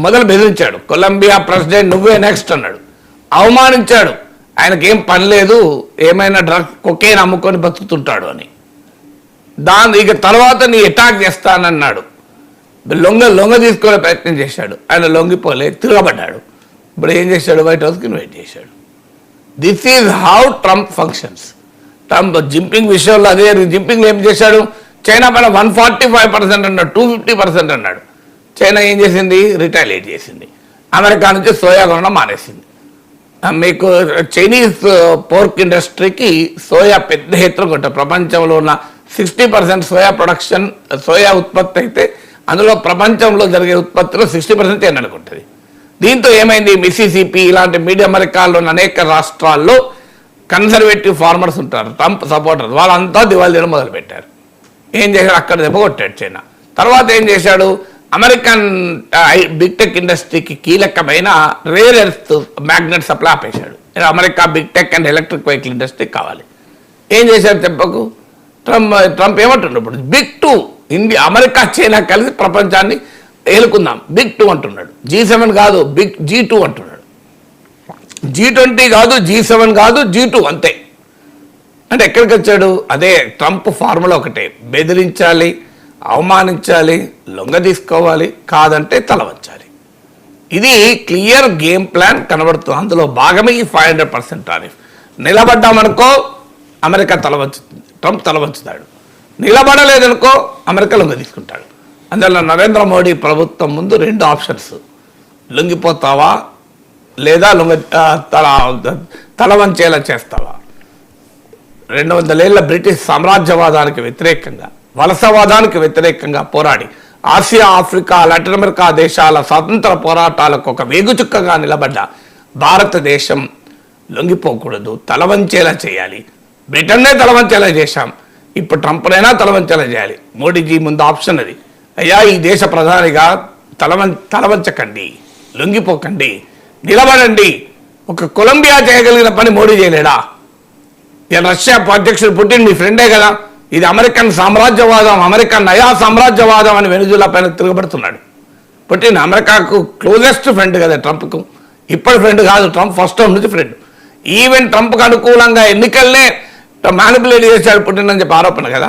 మొదలు బెదిరించాడు. Colombia president నువ్వే నెక్స్ట్ అన్నాడు, అవమానించాడు. ఆయనకేం పని లేదు, ఏమైనా కొకేన్ అమ్ముకొని బతుకుతుంటాడు అని. ఇక తర్వాత నీ అటాక్ చేస్తానన్నాడు. లొంగ తీసుకునే ప్రయత్నం చేశాడు. ఆయన లొంగిపోలే, తిరగబడ్డాడు. ఇప్పుడు ఏం చేశాడు, వైట్ హౌస్కి ఇన్వైట్ చేశాడు. This is how Trump functions. Trump Jinping విషయంలో అదే. జింపింగ్ ఏం చేశాడు, చైనా పైన 145% అన్నాడు, 250% అన్నాడు. చైనా ఏం చేసింది, రిటాలియేట్ చేసింది. అమెరికా నుంచి సోయా కొనడం మానేసింది. మీకు చైనీస్ పోర్క్ ఇండస్ట్రీకి సోయా పెద్ద ఎత్తున కొంటారు. ప్రపంచంలో ఉన్న 60% సోయా ప్రొడక్షన్, సోయా ఉత్పత్తి అయితే అందులో ప్రపంచంలో జరిగే ఉత్పత్తిలో 60% చైనాకు ఉంటుంది. దీంతో ఏమైంది, మిసిసిపి ఇలాంటి మీడియం అమెరికాలోని అనేక రాష్ట్రాల్లో కన్సర్వేటివ్ ఫార్మర్స్ ఉంటారు, ట్రంప్ సపోర్టర్స్, వాళ్ళంతా దివాళీ తీయడం మొదలుపెట్టారు. ఏం చేశాడు, అక్కడ దెబ్బ కొట్టాడు చైనా. తర్వాత ఏం చేశాడు, అమెరికన్ బిగ్ టెక్ ఇండస్ట్రీకి కీలకమైన రేర్ ఎర్త్ మ్యాగ్నెట్ సప్లై ఆపేశాడు. America big tech and electric vehicle industry కావాలి. ఏం చేశాడు దెబ్బకు, ట్రంప్ ఏమంటున్నాడు ఇప్పుడు, బిగ్ 2 ఇండియా అమెరికా చైనా కలిసి ప్రపంచాన్ని ఏలుకుందాం, బిగ్ 2 అంటున్నాడు. G7 కాదు, బిగ్ G2 అంటున్నాడు. G20 కాదు, G7 కాదు, G2 అంతే. అంటే ఎక్కడికి వచ్చాడు, అదే ట్రంప్ ఫార్ములా ఒకటే, బెదిరించాలి, అవమానించాలి, లొంగ తీసుకోవాలి, కాదంటే తల వంచాలి. ఇది క్లియర్ గేమ్ ప్లాన్ కనబడుతుంది. అందులో భాగమే ఈ 500% టారిఫ్. నిలబడ్డామనుకో అమెరికా తల వంచుతుంది, ట్రంప్ తల వంచుతాడు. నిలబడలేదనుకో అమెరికా లొంగ తీసుకుంటాడు. అందువల్ల నరేంద్ర మోడీ ప్రభుత్వం ముందు 2 ఆప్షన్స్, లొంగిపోతావా లేదా తల వంచేలా చేస్తావా. 200 ఏళ్ల బ్రిటిష్ సామ్రాజ్యవాదానికి వ్యతిరేకంగా, వలసవాదానికి వ్యతిరేకంగా పోరాడి ఆసియా, ఆఫ్రికా, లాటిన్ అమెరికా దేశాల స్వాతంత్ర పోరాటాలకు ఒక వేగుచుక్కగా నిలబడ్డ భారతదేశం లొంగిపోకూడదు, తలవంచేలా చేయాలి. బ్రిటన్నే తలవంచేలా చేశాం, ఇప్పుడు ట్రంప్నైనా తలవంచేలా చేయాలి. మోడీజీ ముందు ఆప్షన్ అది. అయ్యా, ఈ దేశ ప్రధానిగా తలవంచకండి, లొంగిపోకండి, నిలబడండి. ఒక కొలంబియా చేయగలిగిన పని మోడీ చేయలేడా? రష్యా అధ్యక్షుడు పుటిన్ మీ ఫ్రెండే కదా. ఇది అమెరికన్ సామ్రాజ్యవాదం, అమెరికన్ నయా సామ్రాజ్యవాదం అని వెనుజులా పైన తిరగబడుతున్నాడు. పుటిన్ అమెరికాకు క్లోజెస్ట్ ఫ్రెండ్ కదా ట్రంప్కు. ఇప్పటి ఫ్రెండ్ కాదు, ట్రంప్ ఫస్ట్ టైం నుంచి ఫ్రెండ్. ఈవెన్ ట్రంప్కు అనుకూలంగా ఎన్నికల్నే మ్యానిపులేట్ చేశాడు పుటిన్ అని చెప్పి ఆరోపణ కదా.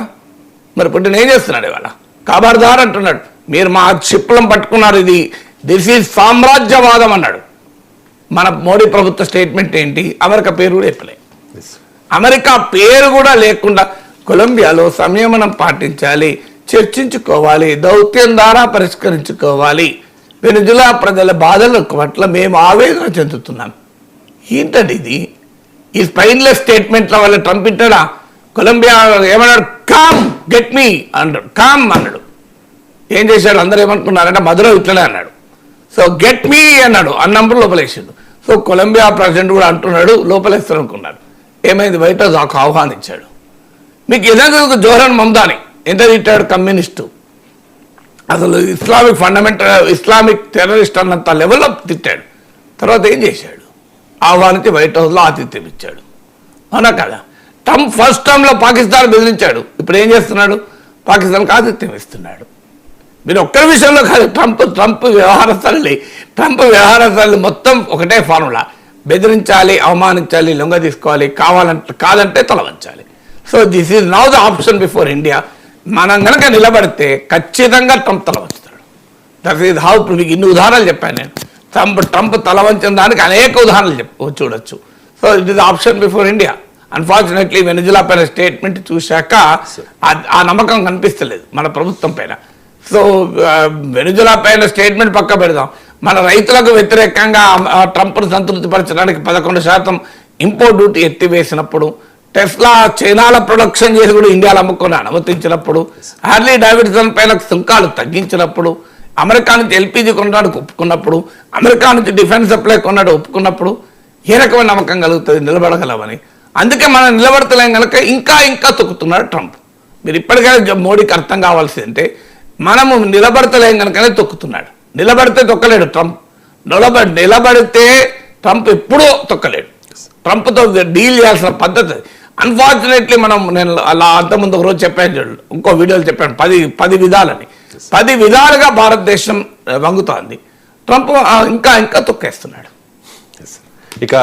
మరి పుటిన్ ఏం చేస్తున్నాడు ఇవాళ, ఖబర్దార్ అంటున్నాడు, మీరు మా క్షిప్లం పట్టుకున్నారు, దిస్ ఈజ్ సామ్రాజ్యవాదం అన్నాడు. మన మోడీ ప్రభుత్వ స్టేట్మెంట్ ఏంటి, అమెరికా పేరు కూడా చెప్పలే. అమెరికా పేరు కూడా లేకుండా కొలంబియాలో సంయమనం పాటించాలి, చర్చించుకోవాలి, దౌత్యం ద్వారా పరిష్కరించుకోవాలి, వెనుజులా ప్రజల బాధల పట్ల మేము ఆవేదన చెందుతున్నాం. ఏంటండి ఇది, ఈ స్పైన్లెస్ స్టేట్మెంట్ల వల్ల ట్రంప్ ఇట్టాడా? కొలంబియా ఏమన్నాడు, కామ్ గెట్ మీ అన్నాడు, కామ్ అన్నాడు. ఏం చేశాడు, అందరూ ఏమనుకున్నారంటే మధుర ఇట్లనే అన్నాడు. సో గెట్ మీ అన్నాడు, అన్నప్పుడు లోపలేసాడు. సో కొలంబియా ప్రెసిడెంట్ కూడా అంటున్నాడు, లోపలేస్తాడు అనుకున్నాడు. ఏమైంది, వైట్ హౌస్ ఆహ్వానించాడు. మీకు ఏదైనా జోహరన్ మమ్దాని ఎంత తిట్టాడు, కమ్యూనిస్టు, అసలు ఇస్లామిక్ టెర్రరిస్ట్ అన్నంత లెవెల్లో తిట్టాడు. తర్వాత ఏం చేశాడు, ఆహ్వానించి వైట్ హౌస్లో ఆతిథ్యం ఇచ్చాడు. అవునా కదా. ట్రంప్ ఫస్ట్ టైంలో పాకిస్తాన్ బెదిరించాడు, ఇప్పుడు ఏం చేస్తున్నాడు, పాకిస్తాన్కి ఆతిథ్యం ఇస్తున్నాడు. మీరు ఒక్కరి విషయంలో కాదు, ట్రంప్ వ్యవహారశాలి మొత్తం ఒకటే ఫార్ములా, బెదిరించాలి, అవమానించాలి, లొంగ తీసుకోవాలి, కాదంటే తల వంచాలి. So this is now the option before India. మనం కనుక నిలబడితే ఖచ్చితంగా ట్రంప్ తల వంచుతాడు. That is how. మీకు ఇన్ని ఉదాహరణలు చెప్పాను నేను. ట్రంప్ తల వంచిన దానికి అనేక ఉదాహరణలు చూడొచ్చు. So it is option before India. Unfortunately Venezuela పైన స్టేట్మెంట్ చూశాక ఆ నమ్మకం కనిపిస్తలేదు మన ప్రభుత్వం పైన. సో వెనుజులా పైన స్టేట్మెంట్ పక్క పెడదాం. మన రైతులకు వ్యతిరేకంగా ట్రంప్ను సంతృప్తిపరచడానికి 11% ఇంపోర్ట్ డ్యూటీ ఎత్తివేసినప్పుడు, టెస్లా చైనాలో ప్రొడక్షన్ చేసి కూడా ఇండియాలో అమ్ముకొని అనుమతించినప్పుడు, హార్లీ డేవిడ్సన్ పైన సుంకాలు తగ్గించినప్పుడు, అమెరికా నుంచి ఎల్పీజీ కొనడానికి ఒప్పుకున్నప్పుడు, అమెరికా నుంచి డిఫెన్స్ సప్లై కొనడానికి ఒప్పుకున్నప్పుడు ఏ రకమైన నమ్మకం కలుగుతుంది, నిలబడగలమని. అందుకే మనం నిలబడతలేం కనుక ఇంకా తొక్కుతున్నాడు ట్రంప్. మీరు ఇప్పటికైనా మోడీకి అర్థం కావాల్సిందంటే, మనము నిలబడతలేం కనుకనే తొక్కుతున్నాడు. నిలబడితే తొక్కలేడు ట్రంప్. నిలబడితే ట్రంప్ ఎప్పుడూ తొక్కలేడు. ట్రంప్తో డీల్ చేయాల్సిన పద్ధతి. అన్ఫార్చునేట్లీ నేను అలా అంతకుముందు ఒక రోజు చెప్పాను, ఇంకో వీడియోలు చెప్పాను 10 విధాలని. 10 విధాలుగా భారతదేశం వంగుతోంది. ట్రంప్ ఇంకా ఇంకా తొక్కేస్తున్నాడు. ఇక